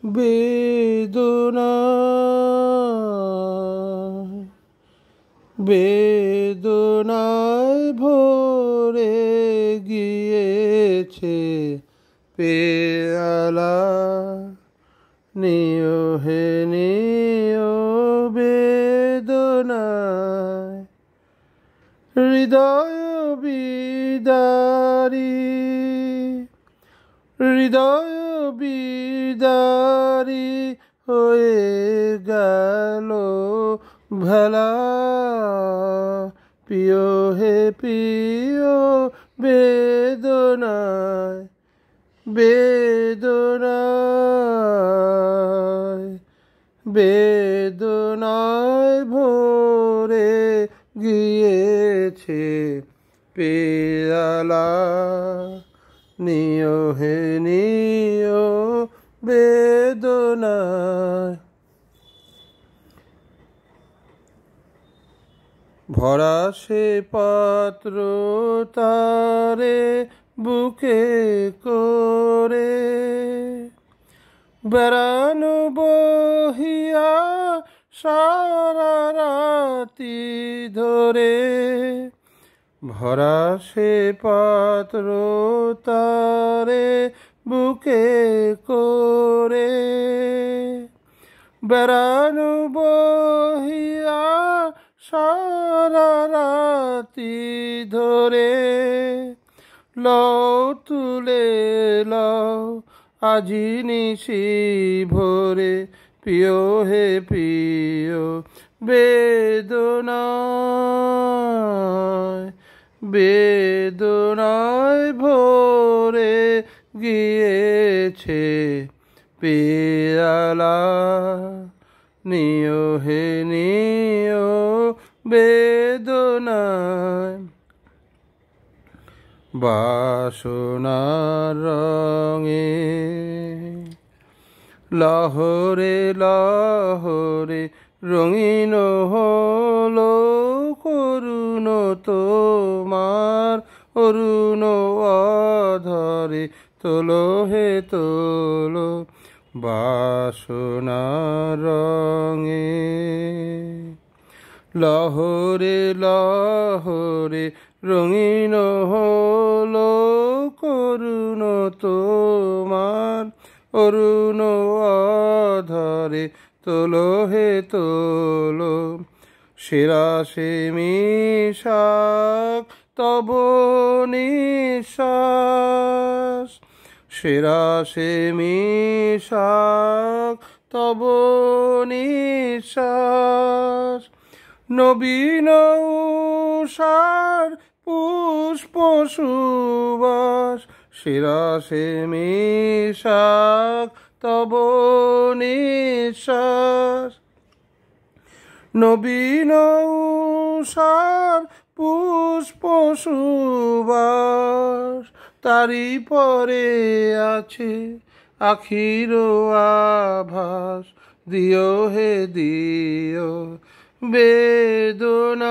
বেদনায় বেদনায় ভরে গিয়েছে পেয়ালা, নিও হে নিও বেদনায়। হৃদয় বিদারী হৃদয় বিদারী হয়ে গেল ভেলা, প্রিয় হে প্রিয় বেদনায় বেদনায় বেদনায় ভরে গিয়েছে পেয়ালা, নিও হে নিও বেদনায়। ভরা সে পাত্র তারে বুকে করে, বেড়ানো বহিয়া সারা রাতি ধরে। ভরা সে পাত্র তারে বুকে করে, বেড়ানো বহিয়া সারা রাতি ধরে। লও তুলে লও আজি নিশি ভোরে, প্রিয় হে প্রিয় বেদনায় বেদনায় ভরে গিয়েছে পেয়ালা, নিও হে নিও বেদনায়। বাসনার রঙে লহরে লহরে রঙিন হলো করুণ তোমার অরুণ অধরে, তোলো হে তোলো বাসনার রঙে। লহরে লহরে রঙিন হলো করুণ তোমার অরুণ অধরে, তোলো হে তোলো। সেরা সে মিশাক তব নিঃশ্বাস, সেরা সে মিশাক তব নিঃশ্বাস। নবীন উষার পুষ্প সুবাস, সেরা সে মিশাক তব নিঃশ্বাস। নবীন উষার পুষ্প সুবাস, তারি পরে আছে আখির আভাস, দিও হে দিও বেদনায়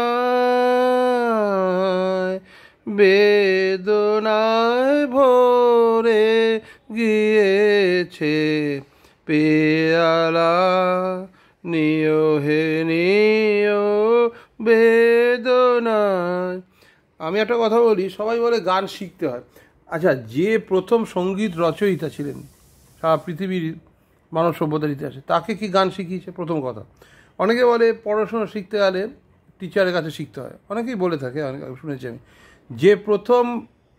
বেদনায় ভরে গিয়েছে পেয়ালা, নিও হে নিও বেদনায়। আমি একটা কথা বলি, সবাই বলে গান শিখতে হয়। আচ্ছা, যে প্রথম সঙ্গীত রচয়িতা ছিলেন সারা পৃথিবীর মানব সভ্যতার ইতিহাসে, তাকে কি গান শিখিয়েছে? প্রথম কথা। অনেকে বলে পড়াশোনা শিখতে গেলে টিচারের কাছে শিখতে হয়, অনেকেই বলে থাকে, অনেক শুনেছি আমি। যে প্রথম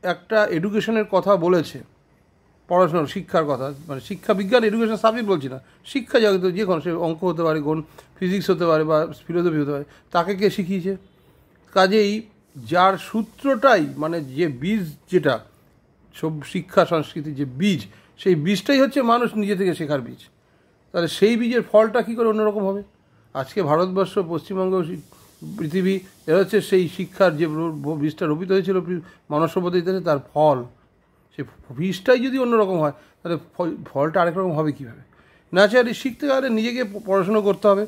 একটা এডুকেশনের কথা বলেছে, পড়াশোনার শিক্ষার কথা, মানে শিক্ষা বিজ্ঞান এডুকেশন সাবজেক্ট বলছি না, শিক্ষা জগতে যে কোনো, সে অঙ্ক হতে পারে, কোন ফিজিক্স হতে পারে বা ফিলোসফি হতে পারে, তাকে কে শিখিয়েছে? কাজেই যার সূত্রটাই, মানে যে বীজ, যেটা সব শিক্ষা সংস্কৃতির যে বীজ, সেই বীজটাই হচ্ছে মানুষ নিজে থেকে শেখার বীজ। তাহলে সেই বীজের ফলটা কী করে অন্যরকম হবে? আজকে ভারতবর্ষ, পশ্চিমবঙ্গ, পৃথিবী, এরা হচ্ছে সেই শিক্ষার যে বীজটা রোপিত হয়েছিল মানব সভ্যতার ইতিহাসে, তার ফল। সেই বীজটাই যদি অন্যরকম হয়, তাহলে ফলটা আরেক রকম হবে কীভাবে? ন্যাচারালি শিখতে গেলে নিজেকে পড়াশুনো করতে হবে,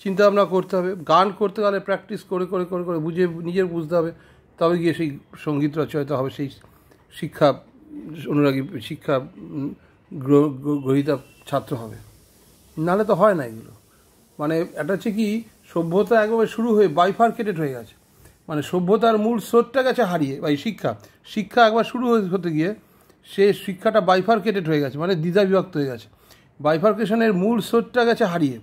চিন্তাভাবনা করতে হবে, গান করতে গেলে প্র্যাকটিস করে করে করে করে বুঝে নিজের বুঝতে হবে, তবে গিয়ে সেই সঙ্গীত রচয়িতা হবে, সেই শিক্ষা অনুরাগী, শিক্ষা গ্রহীতা ছাত্র হবে। নাহলে তো হয় না এগুলো। মানে এটা হচ্ছে কি, সভ্যতা একবারে শুরু হয়ে বাইফার্কেটেড হয়ে গেছে, মানে সভ্যতার মূল স্রোতটা গেছে হারিয়ে, বা এই শিক্ষা একবার শুরু হতে গিয়ে সে শিক্ষাটা বাইফার্কেটেড হয়ে গেছে, মানে দ্বিধা বিভক্ত হয়ে গেছে। বাইফার্কেশনের মূল স্রোতটা গেছে হারিয়ে,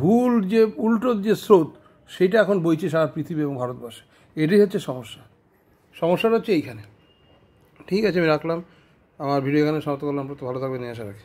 ভুল যে উল্টো যে স্রোত সেটা এখন বইছে সারা পৃথিবী এবং ভারতবর্ষে। এটাই হচ্ছে সমস্যাটা হচ্ছে এইখানে। ঠিক আছে, আমি রাখলাম, আমার ভিডিও এখানে সমাপ্ত করলাম। ভালো থাকবেন, নিয়ে আসা রাখি।